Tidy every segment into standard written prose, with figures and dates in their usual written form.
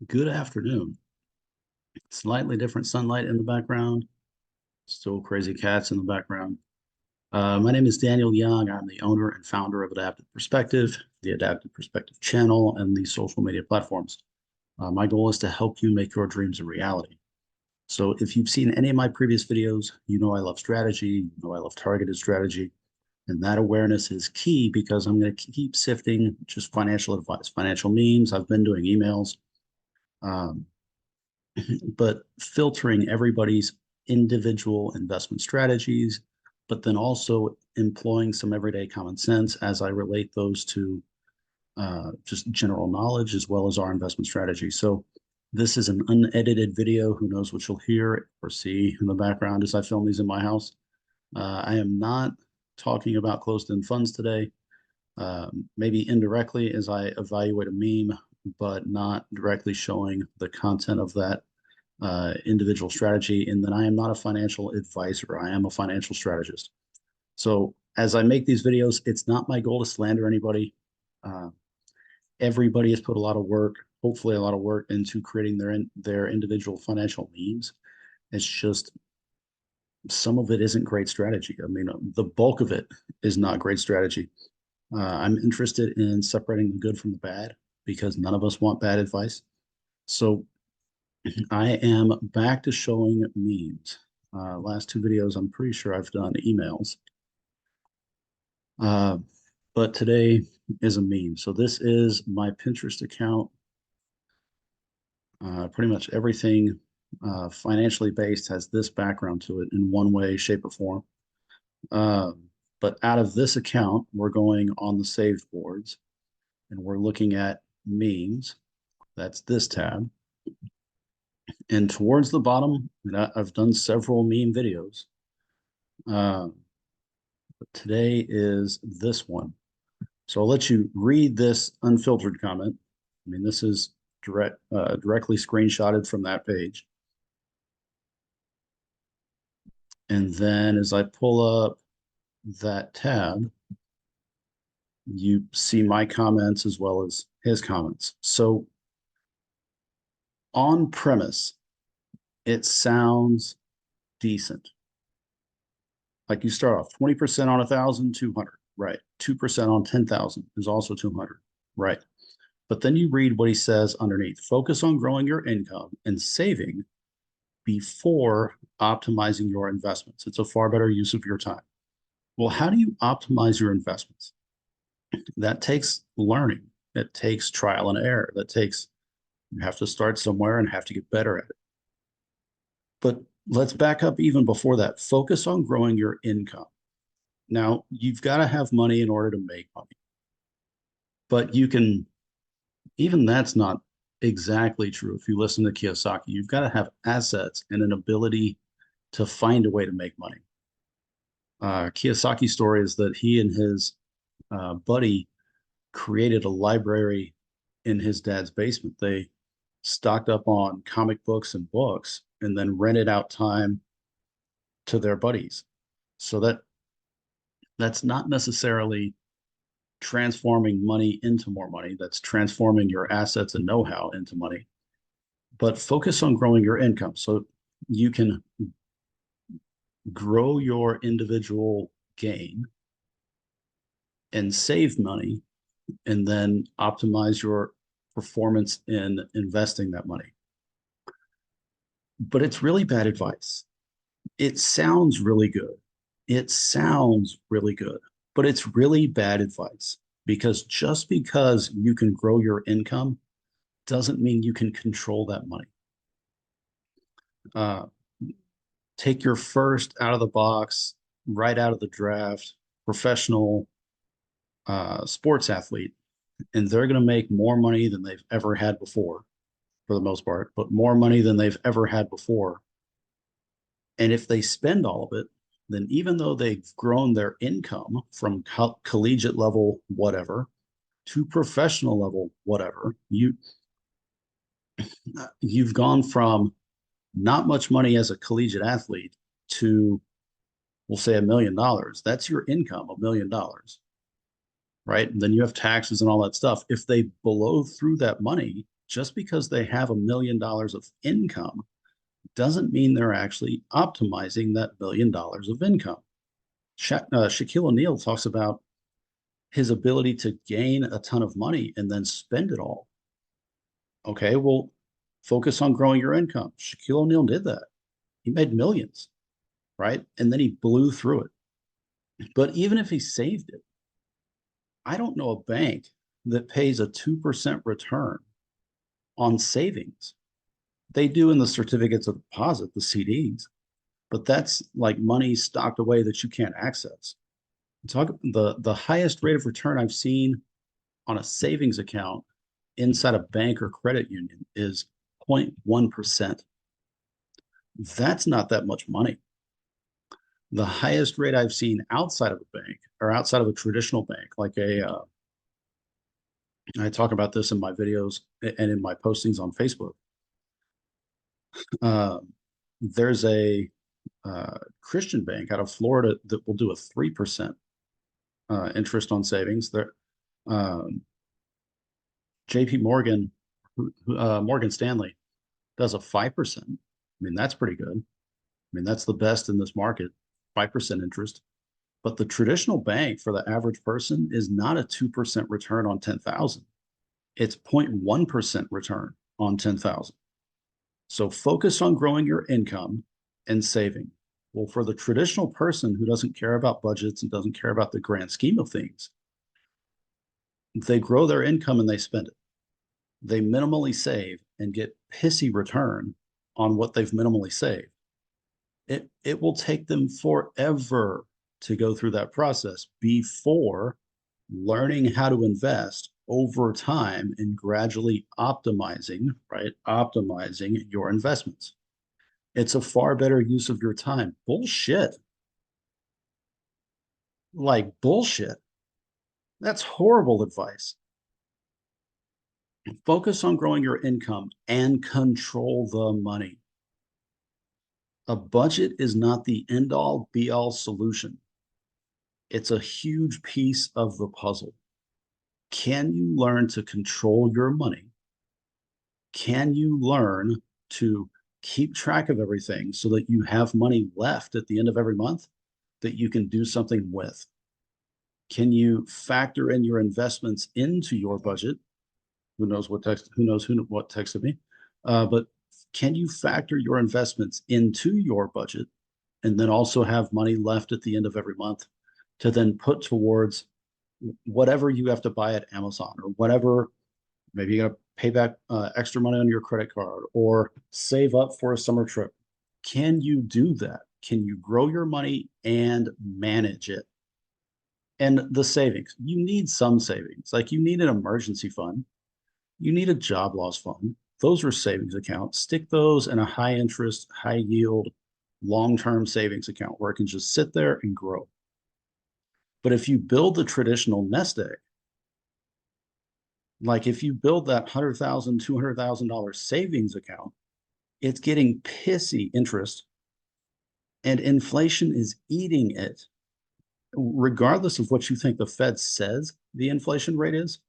Good afternoon. Slightly different sunlight in the background, still crazy cats in the background. My name is Daniel Young. I'm the owner and founder of Adaptive Perspective, the Adaptive Perspective channel, and the social media platforms. My goal is to help you make your dreams a reality. So if you've seen any of my previous videos, you know I love strategy, you know I love targeted strategy, and that awareness is key because I'm going to keep sifting just financial advice, financial memes. I've been doing emails. Um, but filtering everybody's individual investment strategies, but then also employing some everyday common sense as I relate those to just general knowledge as well as our investment strategy. So this is an unedited video. Who knows what you'll hear or see in the background as I film these in my house. I am not talking about closed-end funds today. Maybe indirectly as I evaluate a meme, but not directly showing the content of that individual strategy. And then I am not a financial advisor. I am a financial strategist. So as I make these videos, it's not my goal to slander anybody. Uh, Everybody has put a lot of work, hopefully a lot of work into creating their individual financial means. It's just some of it isn't great strategy. I mean, the bulk of it is not great strategy. I'm interested in separating the good from the bad because none of us want bad advice. So I am back to showing memes. Last two videos, I'm pretty sure I've done emails. Uh, but today is a meme. So this is my Pinterest account. Pretty much everything financially based has this background to it in one way, shape, or form. Uh, but out of this account, we're going on the saved boards and we're looking at memes. That's this tab. And towards the bottom, I've done several meme videos. Uh, but today is this one. So I'll let you read this unfiltered comment. I mean, this is directly screenshotted from that page. And then as I pull up that tab, you see my comments as well as his comments. So on premise, it sounds decent. Like you start off 20% on 1,000, 200, right? 2% on 10,000 is also 200, right? But then you read what he says underneath. Focus on growing your income and saving before optimizing your investments. It's a far better use of your time. Well, how do you optimize your investments? That takes learning. It takes trial and error. That takes, you have to start somewhere and have to get better at it. But let's back up even before that. Focus on growing your income. Now, you've got to have money in order to make money. But you can, even that's not exactly true. If you listen to Kiyosaki, you've got to have assets and an ability to find a way to make money. Kiyosaki's story is that he and his buddy created a library in his dad's basement. They stocked up on comic books and books and then rented out time to their buddies. So that's not necessarily transforming money into more money. That's transforming your assets and know-how into money. But focus on growing your income so you can grow your individual gain and save money and then optimize your performance in investing that money. But it's really bad advice. It sounds really good. It sounds really good, but it's really bad advice because just because you can grow your income doesn't mean you can control that money. Uh, Take your first out of the box, right out of the draft, professional sports athlete, and they're going to make more money than they've ever had before, for the most part, but more money than they've ever had before. And if they spend all of it, then even though they've grown their income from collegiate level, whatever, to professional level, whatever, you've gone from not much money as a collegiate athlete to, we'll say, $1 million. That's your income, $1 million, right? And then you have taxes and all that stuff. If they blow through that money, Just because they have $1 million of income doesn't mean they're actually optimizing that $1 million of income. Shaquille O'Neal talks about his ability to gain a ton of money and then spend it all. Okay, well, focus on growing your income. Shaquille O'Neal did that. He made millions, right? And then he blew through it. But even if he saved it, I don't know a bank that pays a 2% return on savings. They do in the certificates of deposit, the CDs, but that's like money stocked away that you can't access. Talk the highest rate of return I've seen on a savings account inside a bank or credit union is 0.1%. That's not that much money. The highest rate I've seen outside of a bank or outside of a traditional bank, like I talk about this in my videos and in my postings on Facebook. Uh, there's a Christian bank out of Florida that will do a 3% interest on savings. There, um, JP Morgan, Morgan Stanley does a 5%. I mean, that's pretty good. I mean, that's the best in this market, 5% interest. But the traditional bank for the average person is not a 2% return on 10,000. It's 0.1% return on 10,000. So focus on growing your income and saving. Well, for the traditional person who doesn't care about budgets and doesn't care about the grand scheme of things, they grow their income and they spend it. They minimally save and get pissy return on what they've minimally saved. It will take them forever to go through that process before learning how to invest over time and gradually optimizing, right? Optimizing your investments. It's a far better use of your time. Bullshit. Like bullshit. That's horrible advice. Focus on growing your income and control the money. A budget is not the end all be all solution. It's a huge piece of the puzzle. Can you learn to control your money? Can you learn to keep track of everything so that you have money left at the end of every month that you can do something with? Can you factor in your investments into your budget? Who knows what text? Who knows what texted me? But can you factor your investments into your budget and then also have money left at the end of every month to then put towards whatever you have to buy at Amazon or whatever? Maybe you got to pay back extra money on your credit card or save up for a summer trip. Can you do that? Can you grow your money and manage it? And the savings, you need some savings. Like you need an emergency fund, you need a job loss fund. Those are savings accounts. Stick those in a high interest, high yield, long term savings account where it can just sit there and grow. But if you build the traditional nest egg, like if you build that $100,000, $200,000 savings account, it's getting pissy interest and inflation is eating it. Regardless of what you think the Fed says the inflation rate is,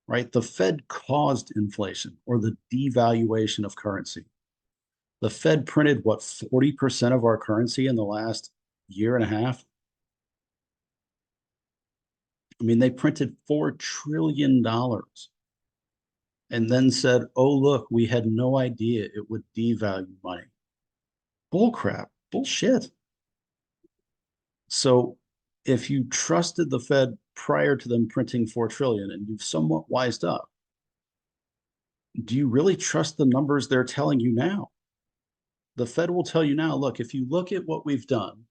right? The Fed caused inflation or the devaluation of currency. The Fed printed what, 40% of our currency in the last year and a half? I mean, they printed $4 trillion and then said, oh, look, we had no idea it would devalue money. Bullcrap, bullshit. So if you trusted the Fed prior to them printing 4 trillion and you've somewhat wised up, do you really trust the numbers they're telling you now? The Fed will tell you now, look, if you look at what we've done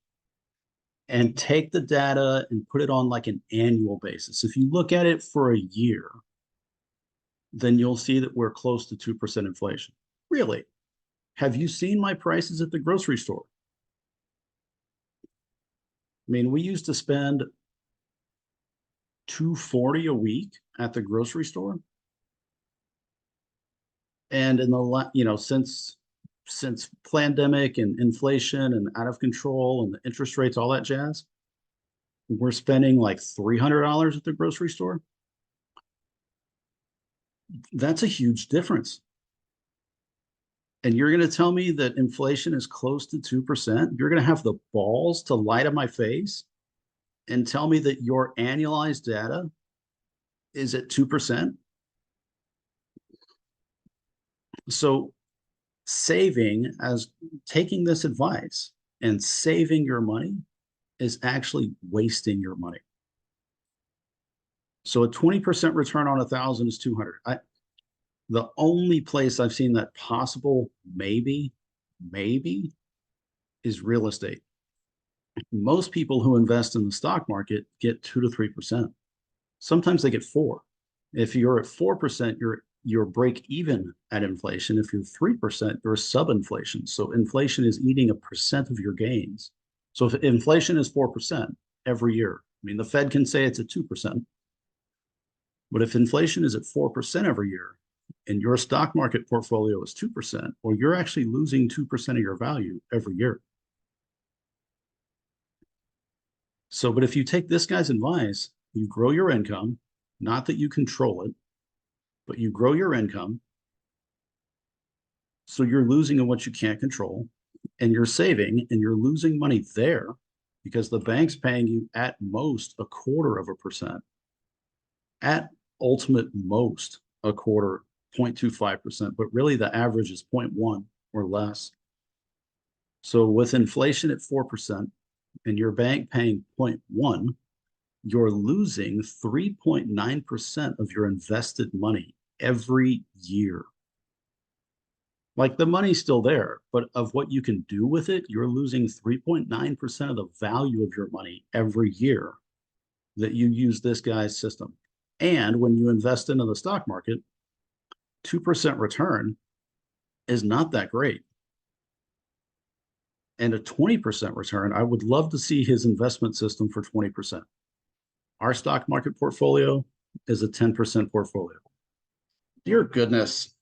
and take the data and put it on like an annual basis, if you look at it for a year, then you'll see that we're close to 2% inflation. Really? Have you seen my prices at the grocery store? I mean, we used to spend $240 a week at the grocery store. And in the since pandemic and inflation and out of control and the interest rates, all that jazz, we're spending like $300 at the grocery store. That's a huge difference. And you're going to tell me that inflation is close to 2%? You're going to have the balls to lie to my face and tell me that your annualized data is at 2%? So saving as taking this advice and saving your money is actually wasting your money. So a 20% return on 1,000 is 200. The only place I've seen that possible, maybe, is real estate. Most people who invest in the stock market get 2 to 3%. Sometimes they get 4. If you're at 4%, you're break even at inflation. If you're 3%, you're sub inflation. So inflation is eating 1% of your gains. So if inflation is 4% every year, I mean, the Fed can say it's at 2%, but if inflation is at 4% every year and your stock market portfolio is 2%, well, you're actually losing 2% of your value every year. So, but if you take this guy's advice, you grow your income, not that you control it, but you grow your income. So you're losing in what you can't control, and you're saving and you're losing money there because the bank's paying you at most 1/4%, at ultimate most a quarter, 0.25%, but really the average is 0.1 or less. So with inflation at 4% and your bank paying 0.1, you're losing 3.9% of your invested money every year. Like the money's still there, but of what you can do with it, you're losing 3.9% of the value of your money every year that you use this guy's system. And when you invest into the stock market, 2% return is not that great. And a 20% return, I would love to see his investment system for 20%. Our stock market portfolio is a 10% portfolio. Dear goodness.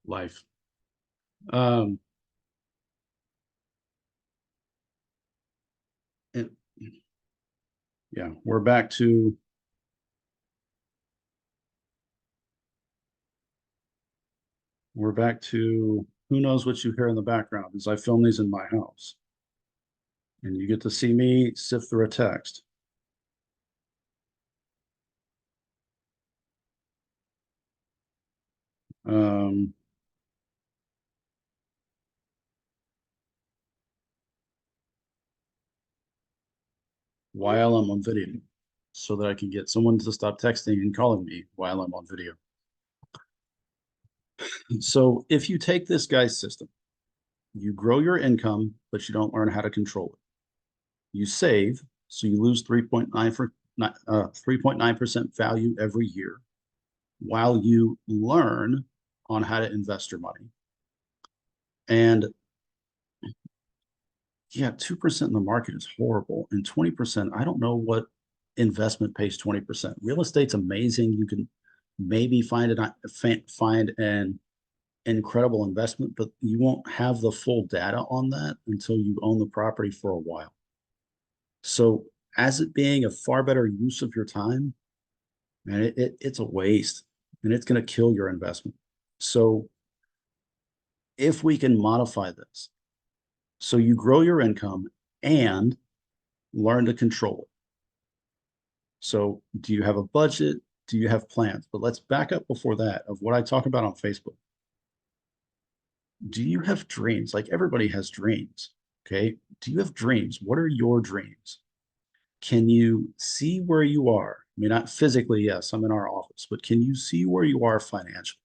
Life. Um, and yeah, we're back to who knows what you hear in the background as I film these in my house. And you get to see me sift through a text. Um, while I'm on video so that I can get someone to stop texting and calling me while I'm on video. So if you take this guy's system, you grow your income, but you don't learn how to control it. You save, so you lose 3.9% value every year while you learn on how to invest your money. And yeah, 2% in the market is horrible. And 20%, I don't know what investment pays 20%. Real estate's amazing. You can maybe find an incredible investment, but you won't have the full data on that until you own the property for a while. So as it being a far better use of your time, man, it's a waste and it's going to kill your investment. So if we can modify this, so you grow your income and learn to control it. So do you have a budget? Do you have plans? But let's back up before that of what I talk about on Facebook. Do you have dreams? Like everybody has dreams. Okay. Do you have dreams? What are your dreams? Can you see where you are? I mean, not physically, yes, I'm in our office, but can you see where you are financially?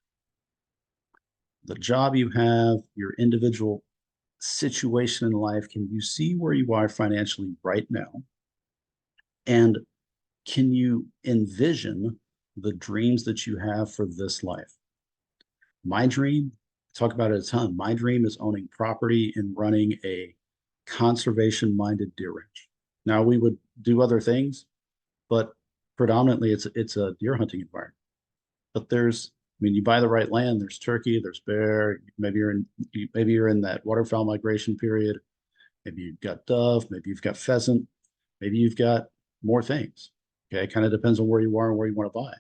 The job you have, your individual situation in life, can you see where you are financially right now? And can you envision the dreams that you have for this life? My dream, I talk about it a ton. My dream is owning property and running a conservation minded deer ranch. Now we would do other things, but predominantly it's a deer hunting environment. But I mean, you buy the right land, there's turkey, there's bear, maybe you're in that waterfowl migration period, Maybe you've got dove, maybe you've got pheasant, maybe you've got more things. Okay, it kind of depends on where you are and where you want to buy.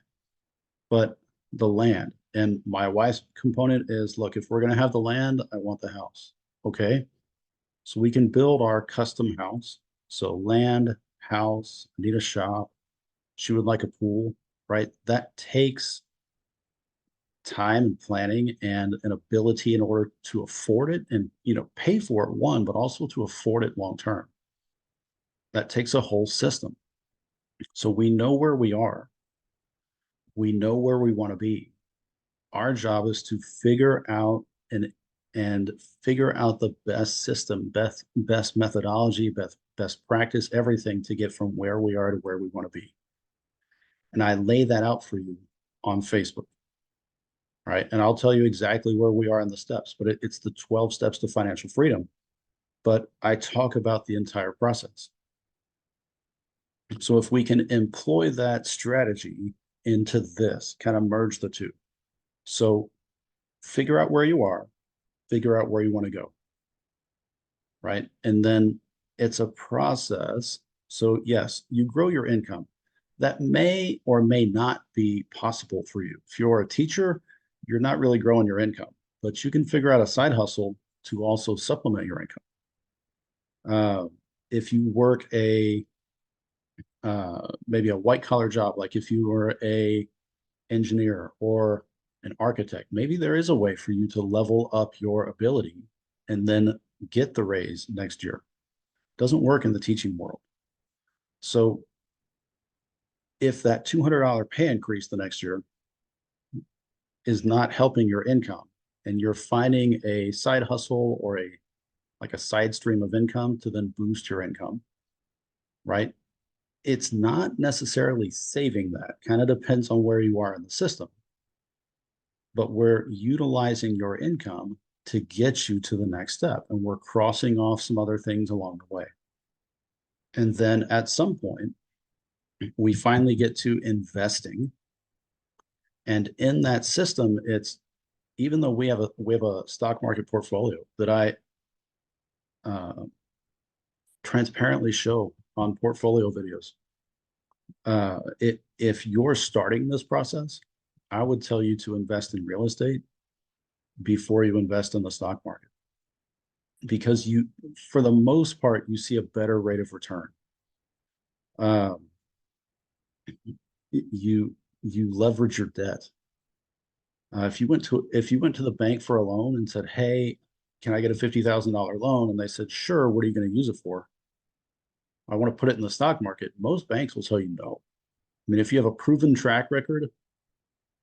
But the land and my wife's component is, look, if we're going to have the land, I want the house. Okay, so we can build our custom house. So land, house, need a shop. She would like a pool, right? That takes time and planning and an ability in order to afford it and pay for it one, but also to afford it long term. That takes a whole system. So we know where we are. We know where we want to be. Our job is to figure out and figure out the best system, best methodology, best practice, everything to get from where we are to where we want to be. And I lay that out for you on Facebook, right? And I'll tell you exactly where we are in the steps, but it's the 12 steps to financial freedom. But I talk about the entire process. So if we can employ that strategy into this, kind of merge the two. So figure out where you are, figure out where you want to go, right? And then it's a process. So yes, you grow your income. That may or may not be possible for you. If you're a teacher, you're not really growing your income, but you can figure out a side hustle to also supplement your income. If you work maybe a white collar job, like if you were a engineer or an architect, maybe there is a way for you to level up your ability and then get the raise next year. Doesn't work in the teaching world. So if that $200 pay increase the next year is not helping your income and you're finding a side hustle or a side stream of income to then boost your income, right? It's not necessarily saving that. Kind of depends on where you are in the system. But we're utilizing your income to get you to the next step. And we're crossing off some other things along the way. And then at some point, we finally get to investing. And in that system, it's even though we have a stock market portfolio that I transparently show on portfolio videos. If you're starting this process, I would tell you to invest in real estate before you invest in the stock market, because for the most part, you see a better rate of return. You leverage your debt. If you went to the bank for a loan and said, "Hey, can I get a $50,000 loan?" and they said, "Sure, what are you going to use it for?" I want to put it in the stock market. Most banks will tell you no. I mean, if you have a proven track record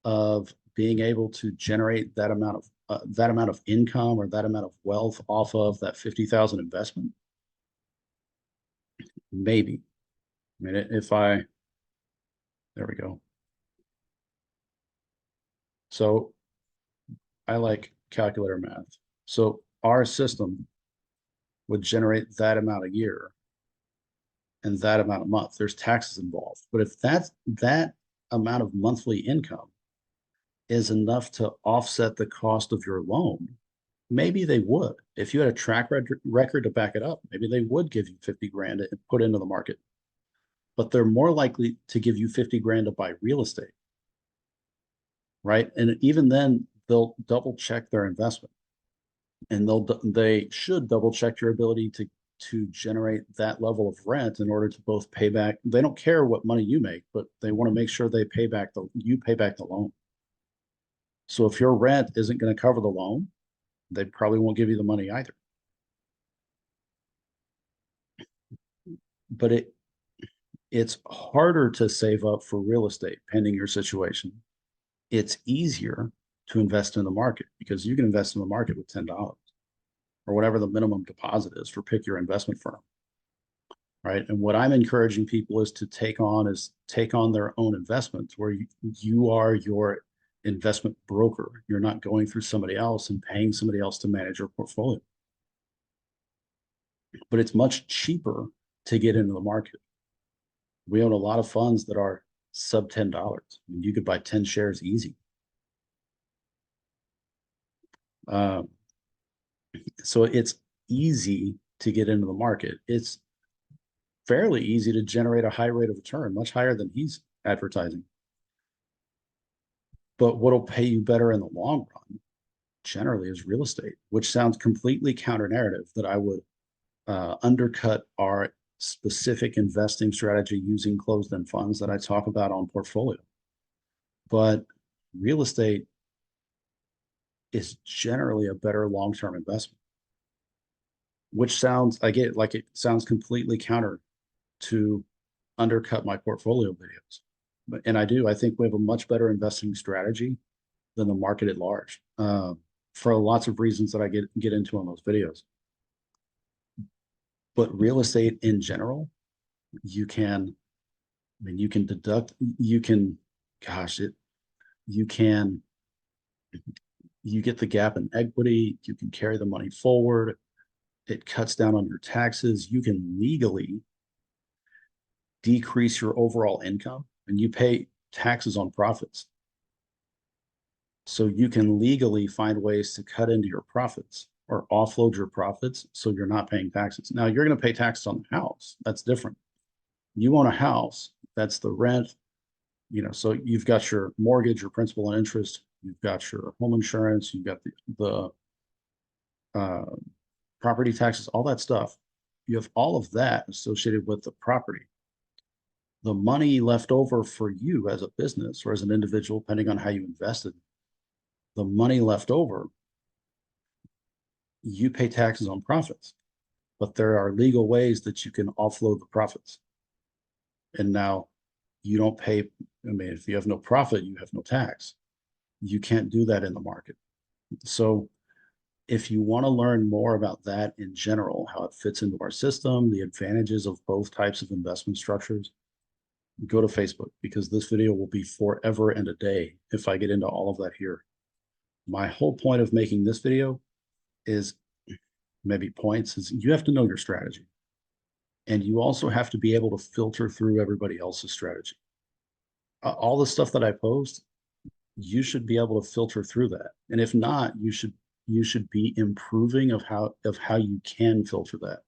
of being able to generate that amount of income or that amount of wealth off of that 50,000 investment, maybe. I mean, there we go. So I like calculator math. So our system would generate that amount a year and that amount a month. There's taxes involved. But if that amount of monthly income is enough to offset the cost of your loan, maybe they would. If you had a track record to back it up, maybe they would give you 50 grand and put into the market. But they're more likely to give you 50 grand to buy real estate, right? And even then, they'll double check their investment, and they should double check your ability to generate that level of rent in order to both pay back. They don't care what money you make, but they want to make sure you pay back the loan. So if your rent isn't going to cover the loan, they probably won't give you the money either. But it's harder to save up for real estate pending your situation. It's easier to invest in the market because you can invest in the market with $10 or whatever the minimum deposit is for pick your investment firm, right? And what I'm encouraging people is to take on their own investments where you are your investment broker. You're not going through somebody else and paying somebody else to manage your portfolio. But it's much cheaper to get into the market. We own a lot of funds that are sub $10. I mean, you could buy 10 shares easy. So it's easy to get into the market. It's fairly easy to generate a high rate of return, much higher than he's advertising. But what'll pay you better in the long run generally is real estate, which sounds completely counter narrative that I would undercut our specific investing strategy using closed-end funds that I talk about on portfolio. But real estate is generally a better long-term investment, which sounds, I get like it sounds completely counter to undercut my portfolio videos. And I think we have a much better investing strategy than the market at large, for lots of reasons that I get into on those videos. But real estate in general, you can, I mean, you can deduct, you can, gosh, you can, you get the gap in equity, you can carry the money forward, it cuts down on your taxes, you can legally decrease your overall income, and you pay taxes on profits. So you can legally find ways to cut into your profits or offload your profits so you're not paying taxes. Now you're going to pay taxes on the house. That's different. You own a house, that's the rent, so you've got your mortgage, your principal and interest, you've got your home insurance, you've got the property taxes, all that stuff. You have all of that associated with the property. The money left over for you as a business or as an individual, depending on how you invested, the money left over, you pay taxes on profits, but there are legal ways that you can offload the profits. And now you don't pay, I mean, if you have no profit, you have no tax. You can't do that in the market. So if you want to learn more about that in general, how it fits into our system, the advantages of both types of investment structures, go to Facebook, because this video will be forever and a day if I get into all of that here. My whole point of making this video is you have to know your strategy. And you also have to be able to filter through everybody else's strategy. All the stuff that I post, you should be able to filter through that. And if not, you should be improving of how you can filter that.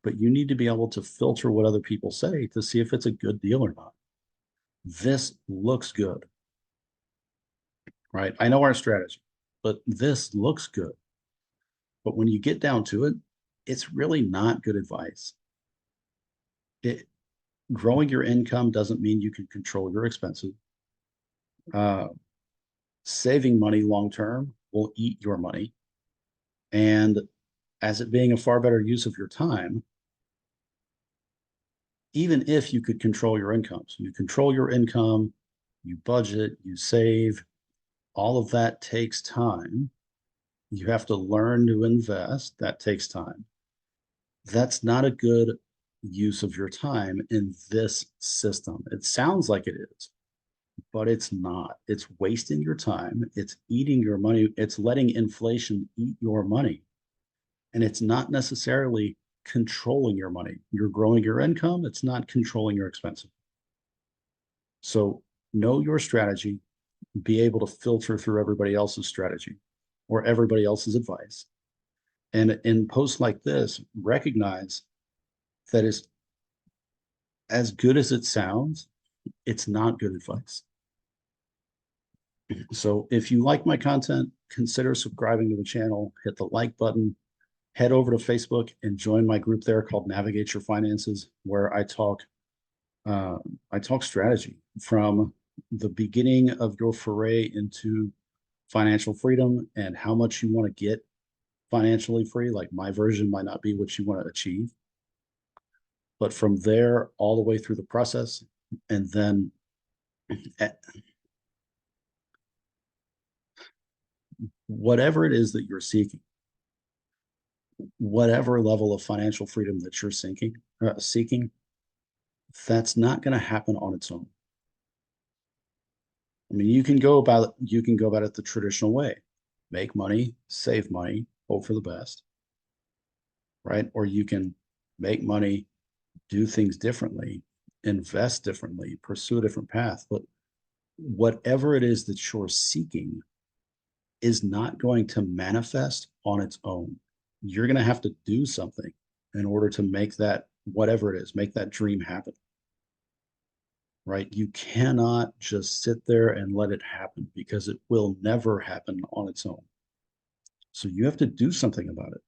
But you need to be able to filter what other people say to see if it's a good deal or not. This looks good, right? I know our strategy, but this looks good. But when you get down to it, it's really not good advice. Growing your income doesn't mean you can control your expenses. Saving money long term will eat your money. And as it being a far better use of your time, even if you could control your income. So you control your income, you budget, you save, all of that takes time. You have to learn to invest. That takes time. That's not a good use of your time in this system. It sounds like it is, but it's not. It's wasting your time. It's eating your money. It's letting inflation eat your money. And it's not necessarily controlling your money. You're growing your income. It's not controlling your expenses. So know your strategy, be able to filter through everybody else's strategy or everybody else's advice. And in posts like this, recognize that is as good as it sounds, it's not good advice. So if you like my content, consider subscribing to the channel, hit the like button, head over to Facebook and join my group there called Navigate Your Finances, where I talk strategy from the beginning of your foray into financial freedom and how much you want to get financially free. Like my version might not be what you want to achieve, but from there all the way through the process, and then whatever it is that you're seeking, whatever level of financial freedom that you're seeking, that's not going to happen on its own. I mean, you can go about it the traditional way: make money, save money, hope for the best, right? Or you can make money, do things differently, invest differently, pursue a different path. But whatever it is that you're seeking is not going to manifest on its own. You're going to have to do something. in order to make that, whatever it is, make that dream happen, right? You cannot just sit there and let it happen because it will never happen on its own. So you have to do something about it.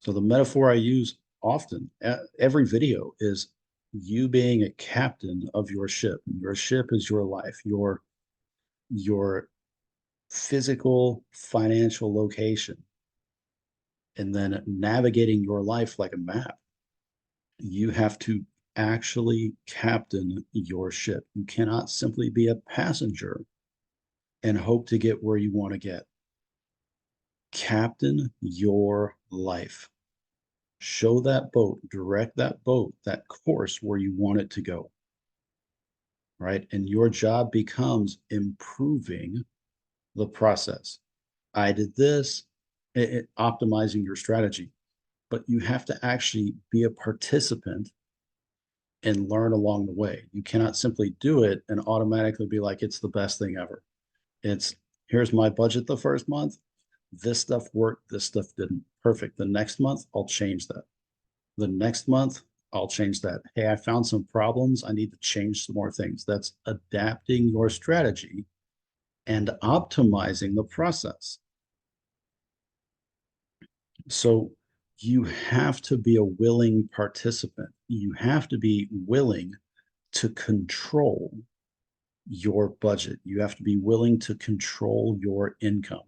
So the metaphor I use often, every video, is you being a captain of your ship. Your ship is your life, your physical financial location, and then navigating your life like a map. You have to actually captain your ship. You cannot simply be a passenger and hope to get where you want to get. Captain your life. Show that boat, direct that boat, that course where you want it to go. Right. And your job becomes improving the process. I did this, optimizing your strategy, but you have to actually be a participant and learn along the way. You cannot simply do it and automatically be like, it's the best thing ever. It's, here's my budget the first month. This stuff worked, this stuff didn't. Perfect. The next month, I'll change that. The next month, I'll change that. Hey, I found some problems. I need to change some more things. That's adapting your strategy and optimizing the process. So you have to be a willing participant. You have to be willing to control your budget. You have to be willing to control your income.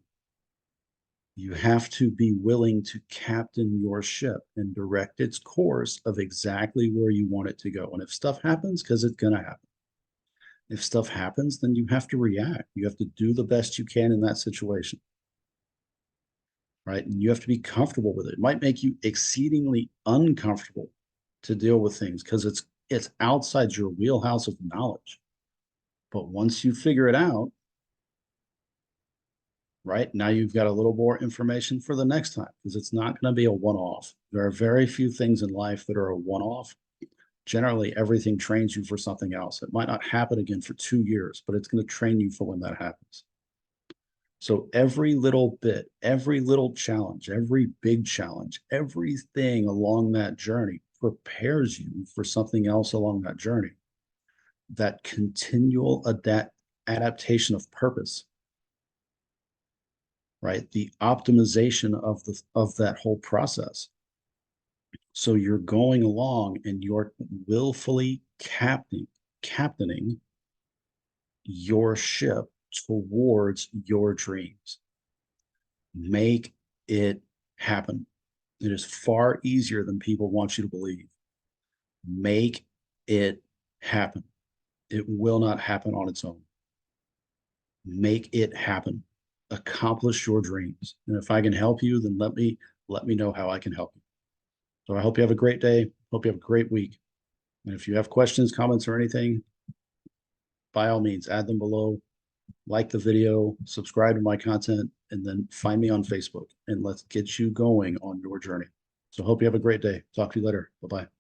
You have to be willing to captain your ship and direct its course of exactly where you want it to go. And if stuff happens, because it's going to happen. If stuff happens, then you have to react. You have to do the best you can in that situation. Right. And you have to be comfortable with it. It might make you exceedingly uncomfortable to deal with things because it's outside your wheelhouse of knowledge. But once you figure it out, right, now you've got a little more information for the next time because it's not going to be a one-off. There are very few things in life that are a one-off. Generally, everything trains you for something else. It might not happen again for 2 years, but it's going to train you for when that happens. So every little bit, every little challenge, every big challenge, everything along that journey prepares you for something else along that journey. That continual adaptation of purpose, right? The optimization of that whole process. So you're going along and you're willfully captaining your ship towards your dreams. Make it happen. It is far easier than people want you to believe. Make it happen. It will not happen on its own. Make it happen. Accomplish your dreams. And if I can help you, then let me know how I can help you. So I hope you have a great day. Hope you have a great week. And if you have questions, comments, or anything, by all means, add them below. Like the video, subscribe to my content, and then find me on Facebook. And let's get you going on your journey. So hope you have a great day. Talk to you later. Bye-bye.